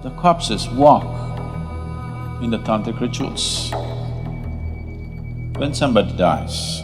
The corpses walk in the tantric rituals. When somebody dies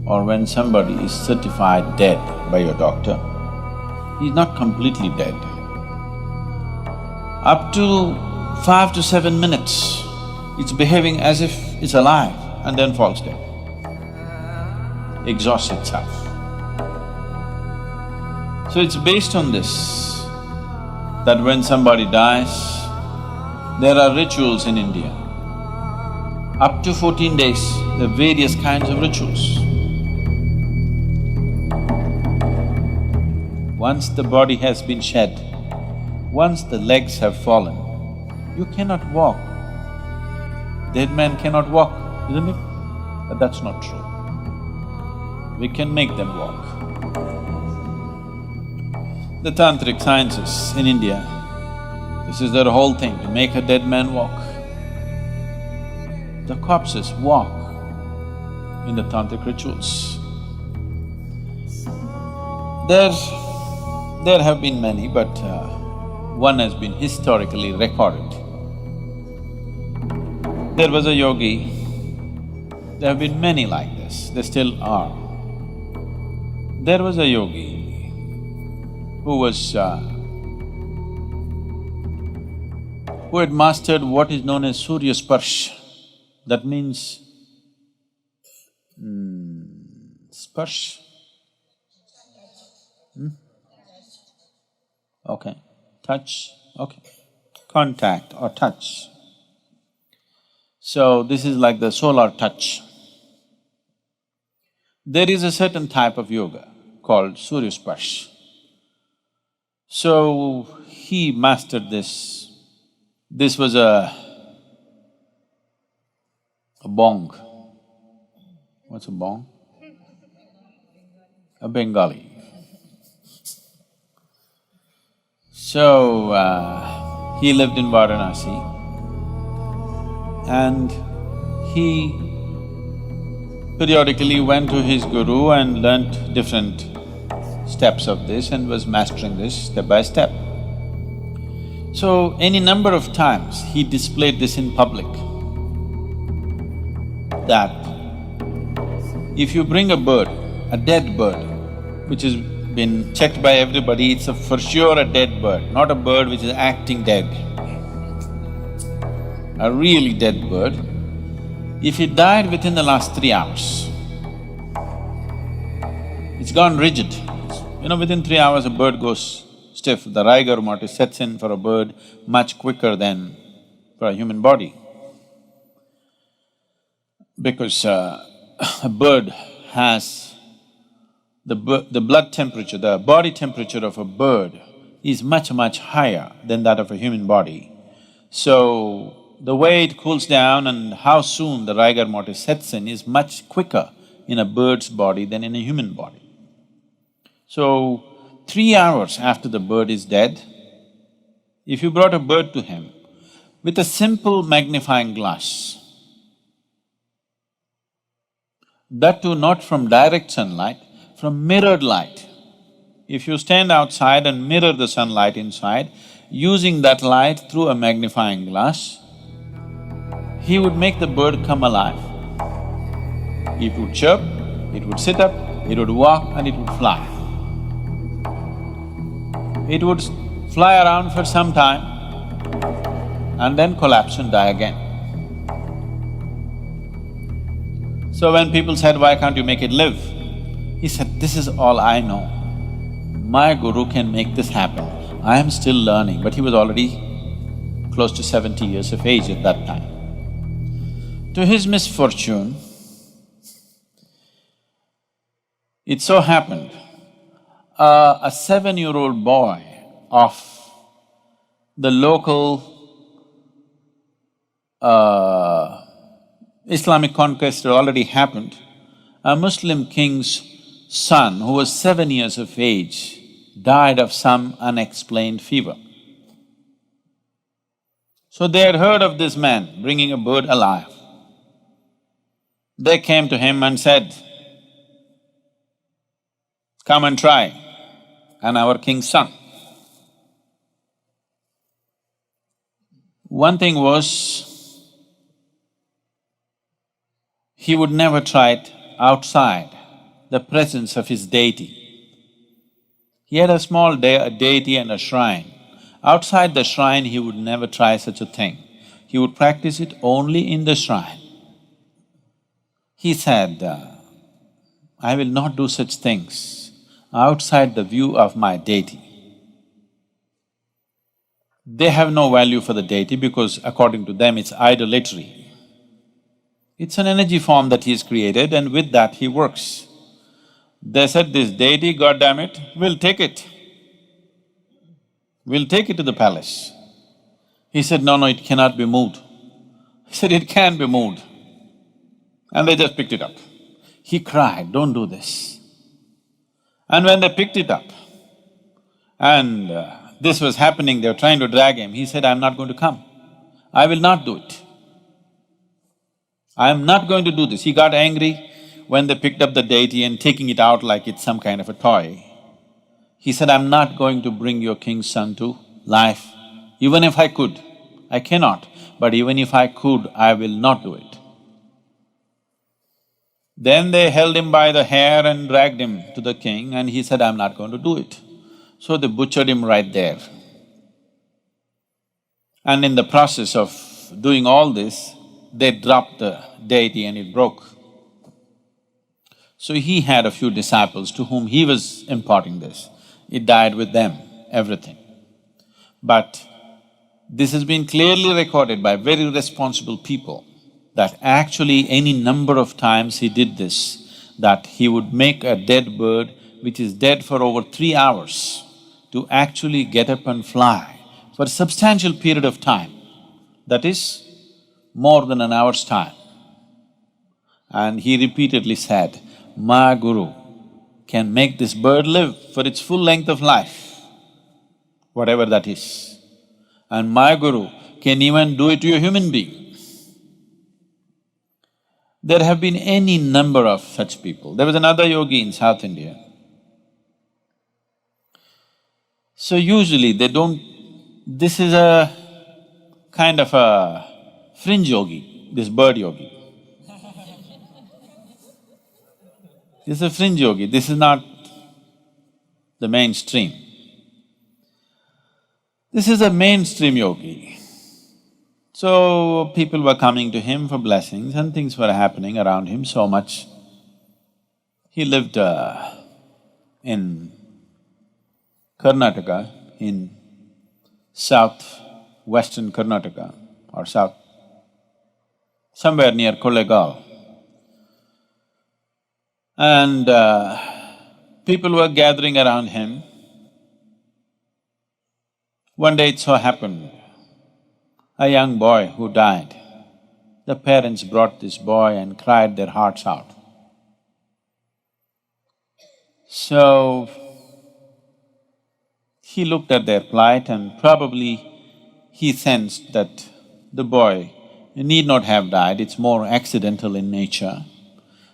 or when somebody is certified dead by your doctor, he's not completely dead. Up to 5 to 7 minutes, it's behaving as if it's alive and then falls dead, exhausts itself. So it's based on this that when somebody dies, there are rituals in India. Up to 14 days, there are various kinds of rituals. Once the body has been shed, once the legs have fallen, you cannot walk. Dead man cannot walk, isn't it? But that's not true. We can make them walk. The tantric sciences in India, this is their whole thing, to make a dead man walk. The corpses walk in the tantric rituals. There have been many, but one has been historically recorded. There was a yogi, there have been many like this, there still are. There was a yogi who had mastered what is known as Surya Sparsh. That means… Sparsh? Okay, touch, okay, contact or touch. So this is like the solar touch. There is a certain type of yoga called Surya Sparsh. So he mastered this. This was a bong. What's a bong? A Bengali. So, he lived in Varanasi and he periodically went to his guru and learnt different steps of this and was mastering this step by step. So, any number of times he displayed this in public, that if you bring a bird, a dead bird, which has been checked by everybody, it's for sure a dead bird, not a bird which is acting dead. A really dead bird, if it died within the last 3 hours, it's gone rigid. You know, within 3 hours a bird goes stiff. The rigor mortis sets in for a bird much quicker than for a human body. Because a bird has… the blood temperature, the body temperature of a bird is much, much higher than that of a human body. So, the way it cools down and how soon the rigor mortis sets in is much quicker in a bird's body than in a human body. So, 3 hours after the bird is dead, if you brought a bird to him with a simple magnifying glass, that too not from direct sunlight, from mirrored light. If you stand outside and mirror the sunlight inside, using that light through a magnifying glass, he would make the bird come alive. It would chirp, it would sit up, it would walk and it would fly. It would fly around for some time and then collapse and die again. So when people said, "Why can't you make it live?" He said, "This is all I know. My guru can make this happen. I am still learning," but he was already close to 70 years of age at that time. To his misfortune, it so happened, a 7-year-old boy of the local Islamic conquest had already happened. A Muslim king's son, who was 7 years of age, died of some unexplained fever. So they had heard of this man bringing a bird alive. They came to him and said, "Come and try," and our king's son. One thing was, he would never try it outside the presence of his deity. He had a small deity and a shrine. Outside the shrine, he would never try such a thing. He would practice it only in the shrine. He said, I will not do such things outside the view of my deity. They have no value for the deity because according to them it's idolatry. It's an energy form that he's created and with that he works. They said, this deity, God damn it, we'll take it. We'll take it to the palace. He said, no, it cannot be moved. He said, it can be moved. And they just picked it up. He cried, don't do this. And when they picked it up and this was happening, they were trying to drag him, he said, I'm not going to come. I will not do it. I am not going to do this. He got angry when they picked up the deity and taking it out like it's some kind of a toy. He said, I'm not going to bring your king's son to life. Even if I could, I cannot, but even if I could, I will not do it. Then they held him by the hair and dragged him to the king and he said, I'm not going to do it. So they butchered him right there. And in the process of doing all this, they dropped the deity and it broke. So he had a few disciples to whom he was imparting this. It died with them, everything. But this has been clearly recorded by very responsible people that actually any number of times he did this, that he would make a dead bird which is dead for over 3 hours to actually get up and fly for a substantial period of time, that is more than an hour's time. And he repeatedly said, my guru can make this bird live for its full length of life, whatever that is. And my guru can even do it to a human being. There have been any number of such people. There was another yogi in South India. So usually they don't… This is a kind of a fringe yogi, this bird yogi. This is a fringe yogi, this is not the mainstream. This is a mainstream yogi. So people were coming to him for blessings and things were happening around him so much. He lived in Karnataka, in south-western Karnataka or somewhere near Kollegal. And people were gathering around him. One day it so happened, a young boy who died. The parents brought this boy and cried their hearts out. So, he looked at their plight and probably he sensed that the boy need not have died, it's more accidental in nature.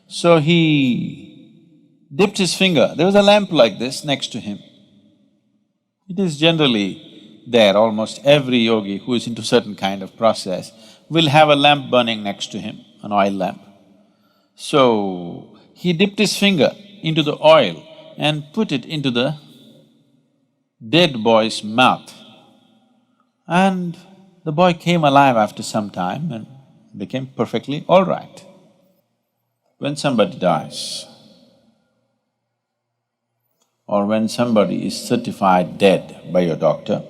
So he dipped his finger, there was a lamp like this next to him. It is generally there, almost every yogi who is into certain kind of process will have a lamp burning next to him, an oil lamp. So, he dipped his finger into the oil and put it into the dead boy's mouth. And the boy came alive after some time and became perfectly all right. When somebody dies, or when somebody is certified dead by your doctor,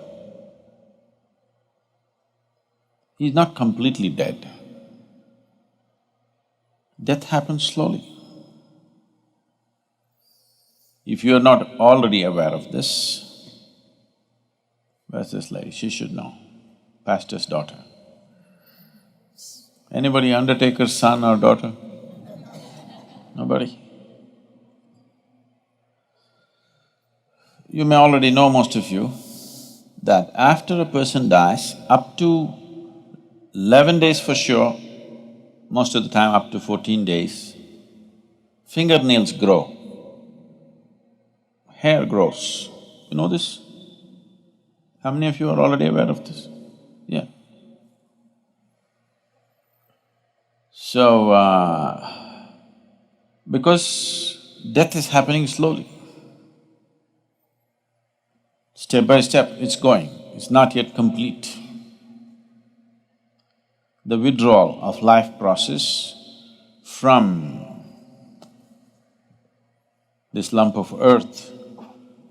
he's not completely dead. Death happens slowly. If you are not already aware of this, where's this lady? She should know, pastor's daughter. Anybody undertaker's son or daughter? Nobody? You may already know, most of you, that after a person dies, up to 11 days for sure, most of the time up to 14 days, fingernails grow, hair grows. You know this? How many of you are already aware of this? Yeah. So, because death is happening slowly, step by step it's going, it's not yet complete. The withdrawal of life process from this lump of earth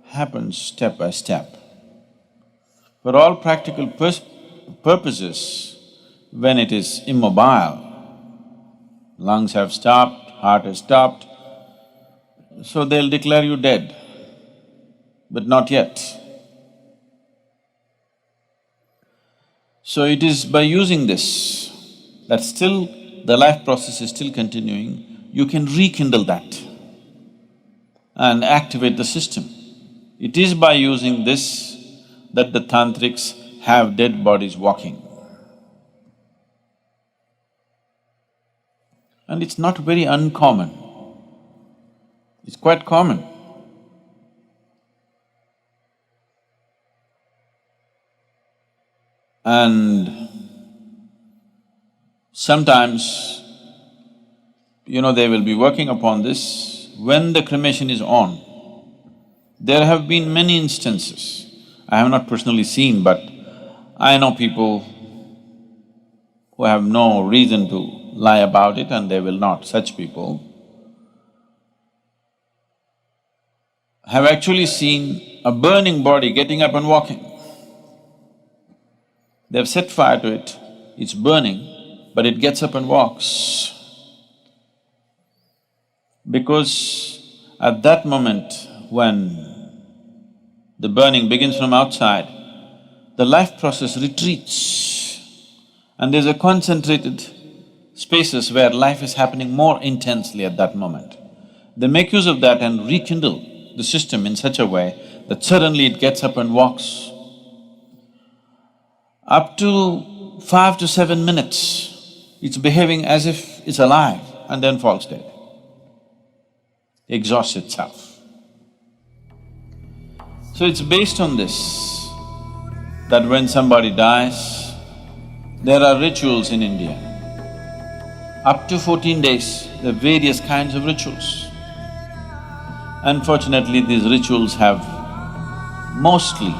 happens step by step. For all practical purposes, when it is immobile, lungs have stopped, heart has stopped, so they'll declare you dead, but not yet. So it is by using this that still the life process is still continuing, you can rekindle that and activate the system. It is by using this that the Tantrics have dead bodies walking. And it's not very uncommon, it's quite common. And sometimes, they will be working upon this when the cremation is on. There have been many instances, I have not personally seen, but I know people who have no reason to lie about it and they will not. Such people have actually seen a burning body getting up and walking. They've set fire to it, it's burning, but it gets up and walks. Because at that moment when the burning begins from outside, the life process retreats and there's a concentrated spaces where life is happening more intensely at that moment. They make use of that and rekindle the system in such a way that suddenly it gets up and walks. Up to 5 to 7 minutes, it's behaving as if it's alive and then falls dead, exhausts itself. So it's based on this that when somebody dies, there are rituals in India. Up to 14 days, there are various kinds of rituals. Unfortunately, these rituals have mostly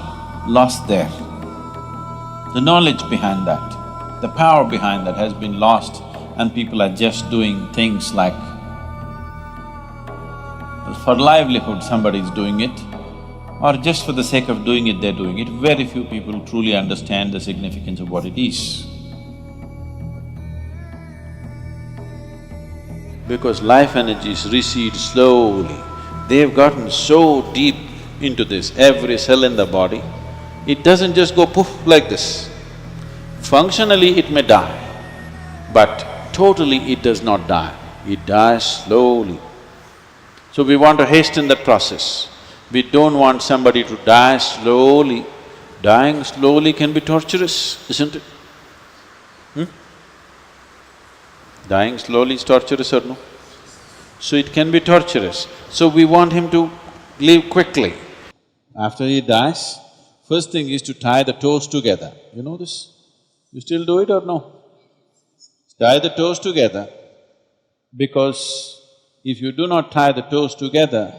lost the knowledge behind that, the power behind that has been lost, and people are just doing things like for livelihood somebody is doing it, or just for the sake of doing it, they're doing it. Very few people truly understand the significance of what it is. Because life energies recede slowly, they've gotten so deep into this, every cell in the body, it doesn't just go poof like this. Functionally it may die, but totally it does not die, it dies slowly. So we want to hasten that process. We don't want somebody to die slowly. Dying slowly can be torturous, isn't it? Dying slowly is torturous or no? So it can be torturous. So we want him to leave quickly. After he dies, first thing is to tie the toes together. You know this? You still do it or no? Tie the toes together, because if you do not tie the toes together,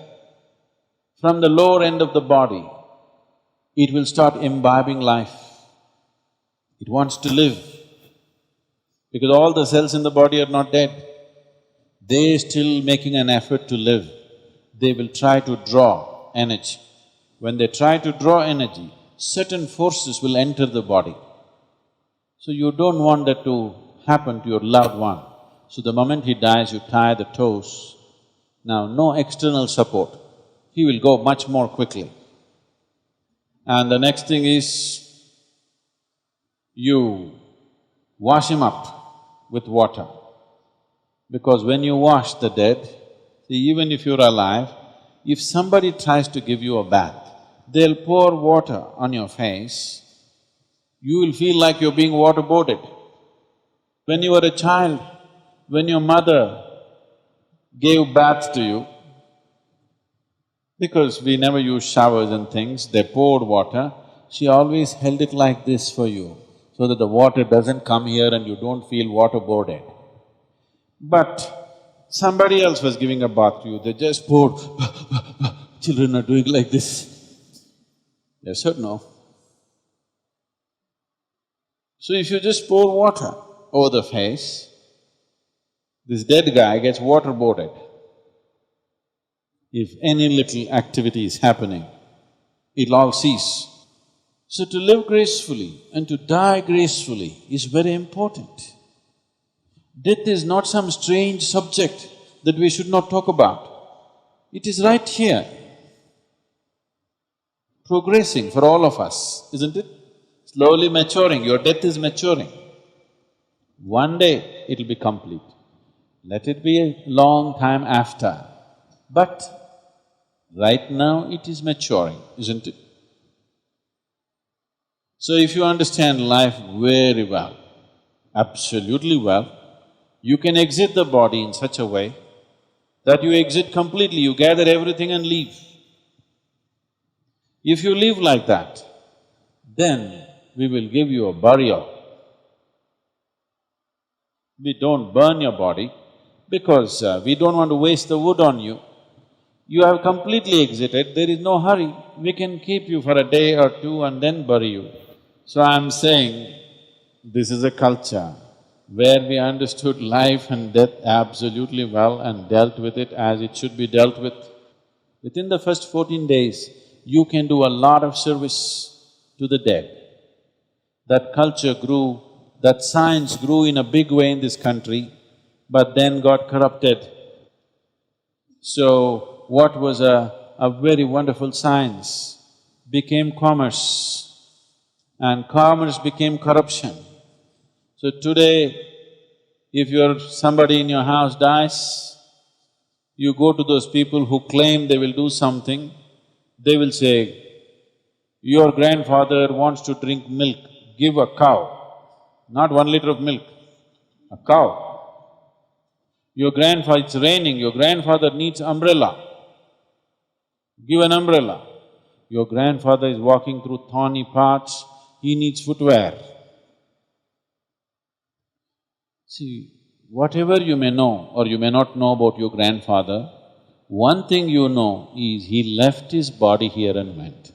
from the lower end of the body, it will start imbibing life. It wants to live, because all the cells in the body are not dead. They're still making an effort to live. They will try to draw energy. When they try to draw energy, certain forces will enter the body. So you don't want that to happen to your loved one. So the moment he dies, you tie the toes. Now, no external support, he will go much more quickly. And the next thing is, you wash him up with water. Because when you wash the dead, see, even if you're alive, if somebody tries to give you a bath, they'll pour water on your face, you will feel like you're being waterboarded. When you were a child, when your mother gave baths to you, because we never used showers and things, they poured water, she always held it like this for you, so that the water doesn't come here and you don't feel waterboarded. But somebody else was giving a bath to you, they just poured, children are doing like this. Yes or no? So if you just pour water over the face, this dead guy gets waterboarded. If any little activity is happening, it'll all cease. So to live gracefully and to die gracefully is very important. Death is not some strange subject that we should not talk about. It is right here, progressing for all of us, isn't it? Slowly maturing, your death is maturing. One day it'll be complete. Let it be a long time after, but right now it is maturing, isn't it? So if you understand life very well, absolutely well, you can exit the body in such a way that you exit completely, you gather everything and leave. If you live like that, then we will give you a burial. We don't burn your body because we don't want to waste the wood on you. You have completely exited, there is no hurry. We can keep you for a day or two and then bury you. So I'm saying, this is a culture where we understood life and death absolutely well and dealt with it as it should be dealt with. Within the first 14 days, you can do a lot of service to the dead. That culture grew, that science grew in a big way in this country, but then got corrupted. So, what was a very wonderful science became commerce, and commerce became corruption. So today, if somebody in your house dies, you go to those people who claim they will do something, they will say, your grandfather wants to drink milk, give a cow, not 1 liter of milk, a cow. It's raining, your grandfather needs umbrella, give an umbrella. Your grandfather is walking through thorny paths, he needs footwear. See, whatever you may know or you may not know about your grandfather, one thing you know is he left his body here and went.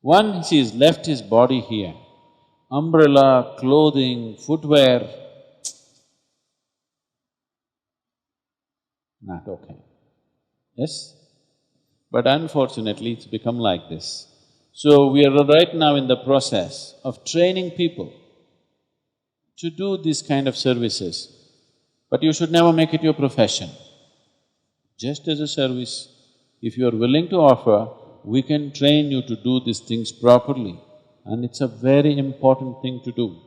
Once he's left his body here, umbrella, clothing, footwear, not okay. Yes? But unfortunately, it's become like this. So we are right now in the process of training people to do this kind of services, but you should never make it your profession. Just as a service, if you are willing to offer, we can train you to do these things properly, and it's a very important thing to do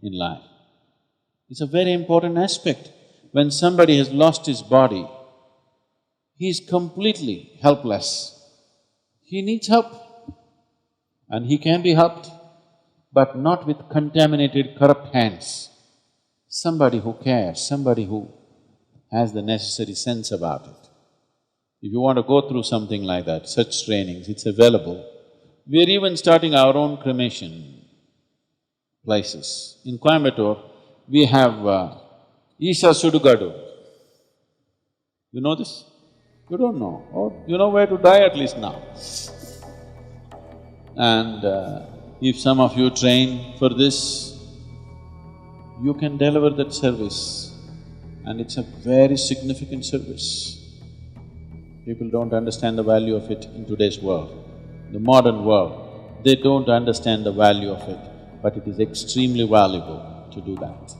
in life. It's a very important aspect. When somebody has lost his body, he is completely helpless. He needs help, and he can be helped, but not with contaminated, corrupt hands. Somebody who cares, somebody who has the necessary sense about it. If you want to go through something like that, such trainings, it's available. We're even starting our own cremation places. In Coimbatore, we have Isha Sudugadu. You know this? You don't know. Oh, you know where to die at least now. And if some of you train for this, you can deliver that service, and it's a very significant service. People don't understand the value of it in today's world, the modern world. They don't understand the value of it, but it is extremely valuable to do that.